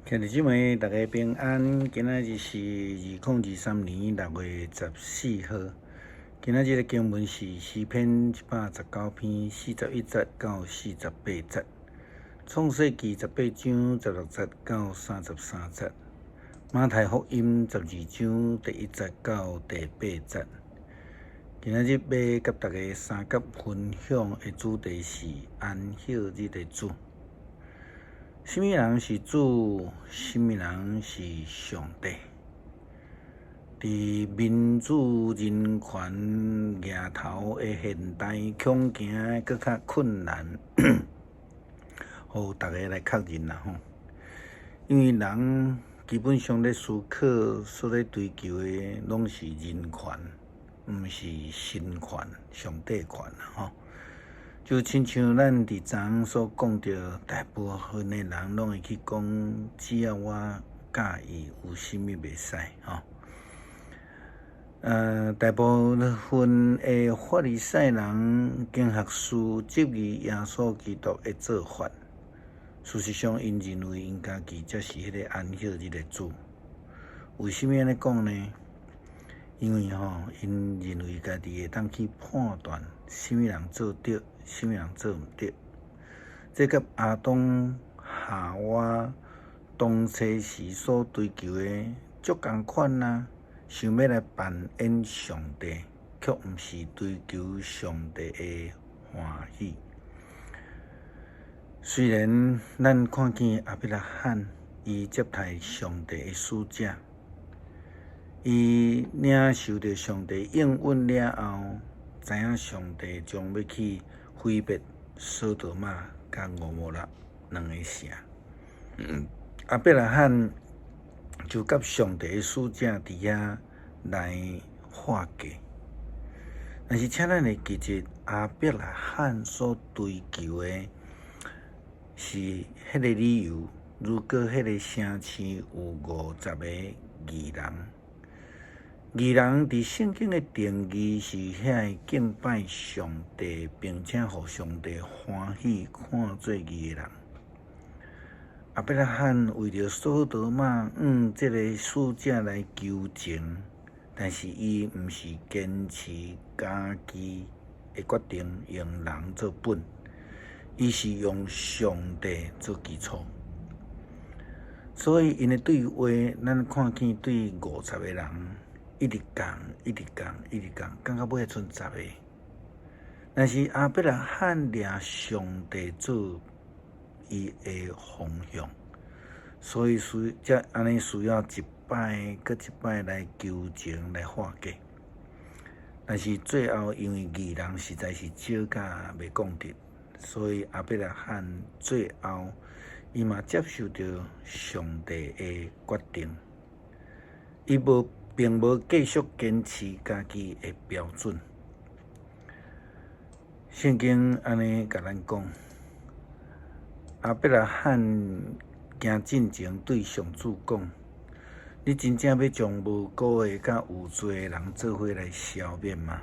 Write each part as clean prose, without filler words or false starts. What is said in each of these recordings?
兄弟姊妹，大家平安。今仔日是2023年6月14号。今仔日的经文是诗篇119篇41节到48节，创世纪18章16节到33节，马太福音12章第1节到第8节。今仔日要甲大家三角分享的主题是安息日的主。什么人是主？什么人是上帝？在民主人权抬头的现代，恐惊搁较困难，互大家来确认啦吼。因为人基本上咧思考，所咧追求的拢是人权，毋是神权、上帝权啦吼。就亲像咱伫昨昏所讲到，大部分的人拢会去讲，只要我介意，有啥物袂使吼。大部分的法利赛人、经学士质疑耶稣基督的做法。事实上，因认为因家己才是迄个安息日的主。为什么安尼讲呢？因为因认为家己会当去判断，什么人做对，什么人做毋对。这甲亚当、夏娃当初时所追求的足共款啦。想要来扮演上帝，却毋是追求上帝的欢喜。虽然咱看见亚伯拉罕，伊接待上帝的使者，伊领受到上帝应允了后，知影上帝将要去毁灭索多玛甲蛾摩拉两个城。亚伯拉罕就甲上帝的使者伫遐来化解。但是，请咱会记住，亚伯拉罕所追求的是迄个理由。如果迄个城市有50个义人，义人伫圣经的定义是遐敬拜上帝，并且互上帝欢喜看做义的人。亚伯拉罕为着索多玛这个使者来求情，但是伊毋是坚持家己的决定，用人做本，伊是用上帝做基础。所以因的对话，咱看见对50个人一直讲，讲到尾剩10个。但是亚伯拉罕掠上帝做伊的方向，所以才安尼需要一摆搁一摆来求情来化解。但是最后因为义人实在是少甲袂讲得，所以亚伯拉罕最后伊嘛接受到上帝的决定，伊并无继续坚持家己的标准。圣经安尼甲咱讲，亚伯拉罕行进前对上主讲：“你真正要将无辜的甲有罪的人做伙来消灭吗？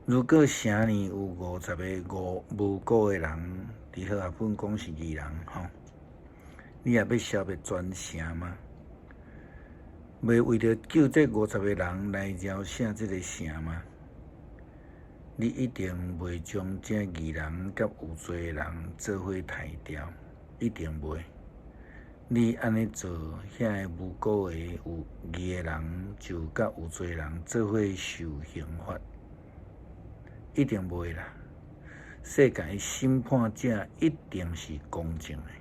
如果城里有50个无辜的人，伫和合本讲是义人你也要消灭全城吗？袂为着救这50个人来饶恕这个城吗？你一定袂将这义人甲有罪的人做伙杀掉，一定袂。你安尼做，遐个无辜的有义的人就甲有罪的人做伙受刑罚，一定袂啦。世界的审判者一定是公正的。”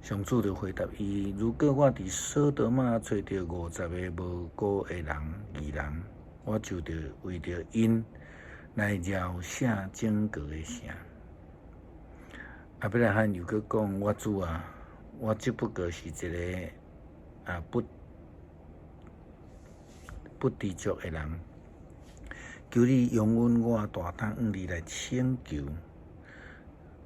上主就回答伊：“如果我伫索多玛找到50个无辜的人、义人，我就得为着因来饶赦整个的城。”亚伯拉罕又搁讲：“我主啊，我只不过是一个不知足的人，求你容允我大胆向你来请求。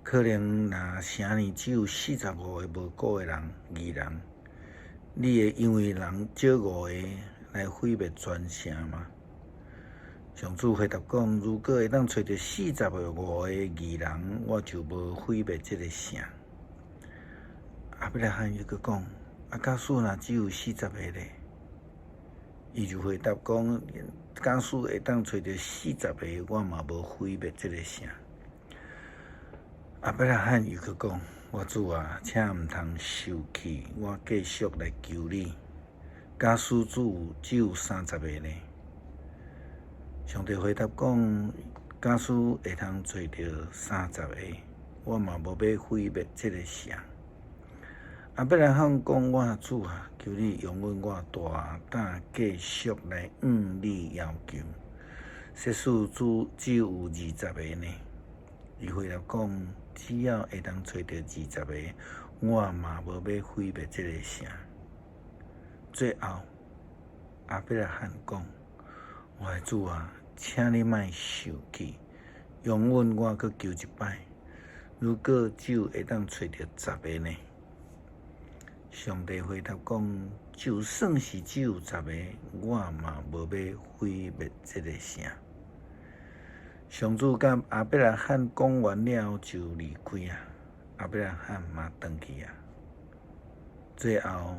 可能若城里只有45个无辜的人、义人，你会因为人少5个来毁灭全城吗？”上主回答讲：“如果会当找到45个义人，我就无毁灭这个城。”后尾来汉又佮讲，假使若只有40个咧，伊就回答讲，假使会当找着40个，我嘛无毁灭这个城。后尾来汉又佮讲，我主啊，请毋通生气，我继续来求你。假使只有30个呢？上帝回答讲，假使会通做着30个，我嘛无要毁灭这个城。后尾来汉讲，我主啊，求你容允我大胆继续来你要求。即使只有20个呢？伊回答讲，只要会当找到20个，我嘛无要毁灭这个城。最后，后尾来汉讲，我的主啊，请你莫生气，容允我阁求一摆。如果只有会当找到10个呢？上帝回答讲，就算是只有10个，我嘛无要毁灭这个城。上主甲后尾来汉讲完了就离开啊，后尾来汉嘛转去啊。最后，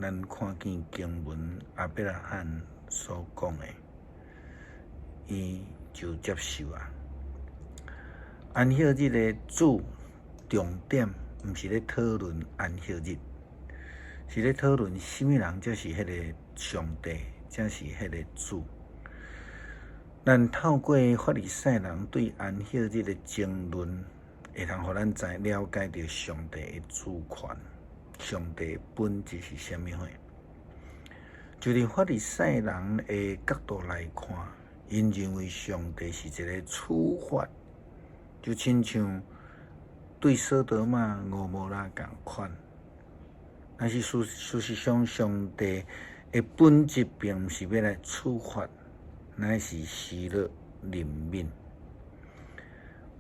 咱看见经文后尾来汉所讲的，伊就接受啊。安息日的主重点，毋是咧讨论安息日，是咧讨论什么人才是迄个上帝，才是迄个主。咱透过法利赛人对安息日的争论，会通互咱了解到上帝的主权，上帝的本质是啥物货？就伫法利赛人的角度来看，因认为上帝是一个处罚，就亲像对索多玛、蛾摩拉共款。但是事实上，上帝的本质并毋是要来处罚，乃是喜乐怜悯。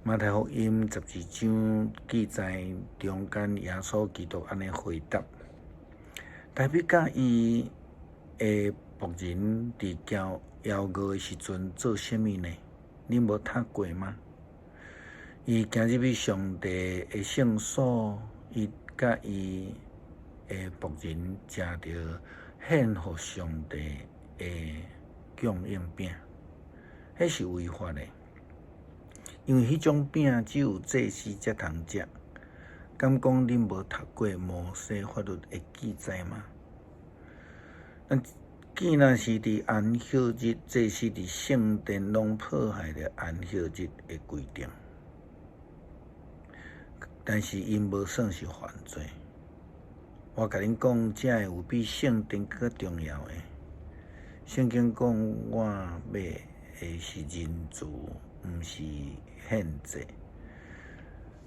马太福音12章记载中间，耶稣基督安尼回答：大卫甲伊的仆人伫交邀歌的时阵做什么呢？你无读过吗？伊行入去上帝的圣所，伊甲伊的仆人食着献互上帝的供应饼，迄是违法的，因为迄种饼只有祭司才通食。敢讲恁无读过摩西法律的记载吗？既然是伫安息日，祭司伫圣殿拢破坏了安息日的规定，但是因无算是犯罪。我甲恁讲，这会有比圣殿更重要的。圣经讲，我买的是人子，毋是献祭。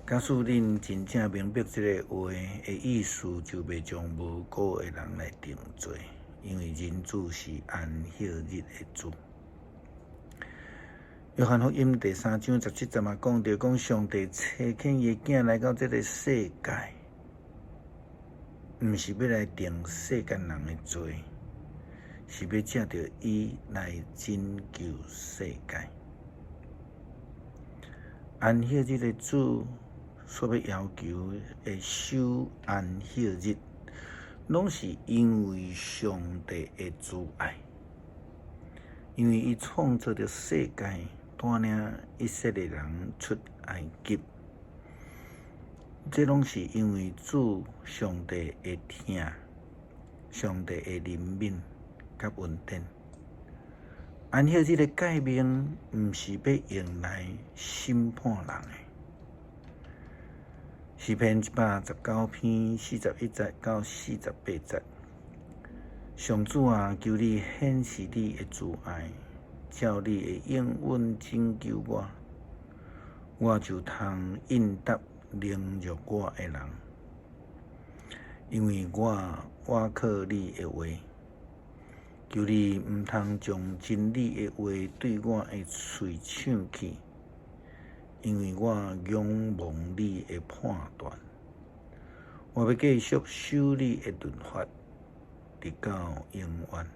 假使恁真正明白这个话的意思，就袂将无辜的人来定罪，因为人子是安息日的主。约翰福音第3章17节嘛讲到，讲上帝差遣伊的囝来到这个世界，毋是要来定世间人的罪，是要借着伊来拯救世界。安息日的主所要要求的守安息日，拢是因为上帝的主爱，因为伊创造着世界，带领以色列人出埃及。这拢是因为主上帝的疼，上帝的怜悯甲恩典。安息日的诫命，毋是要用来审判人的。诗篇119篇41节到48节，上主啊，求你显示你的慈爱，照你的应允拯救我，我就通应答凌辱我的人，因为我靠你的话。求你毋通将真理的话对我的喙抢去，因为我仰望你的判断。我要继续守你的律法，直到永远。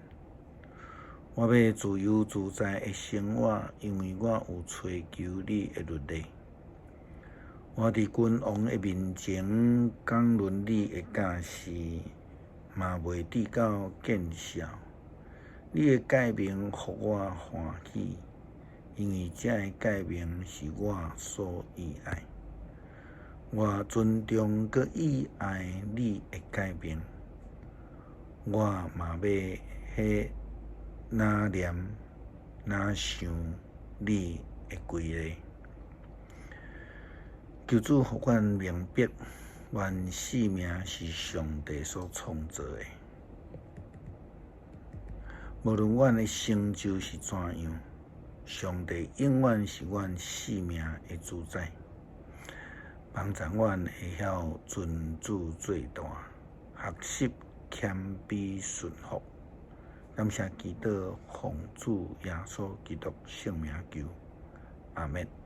我要自由自在的生活，因为我有追求你的律例。我伫君王的面前讲伦理的教示，嘛袂抵到见效。你的诫命互我欢喜，因为这个诫命是我所喜爱。我尊重佮喜爱你的诫命，我嘛要迄哪念哪想你的规例。求主互阮明白，阮生命是上帝所创造的。无论阮的成就是怎样，上帝永远是阮生命的主宰。帮助阮会晓尊主做大，学习谦卑顺服。感谢祈祷奉主耶稣基督圣名求，阿们。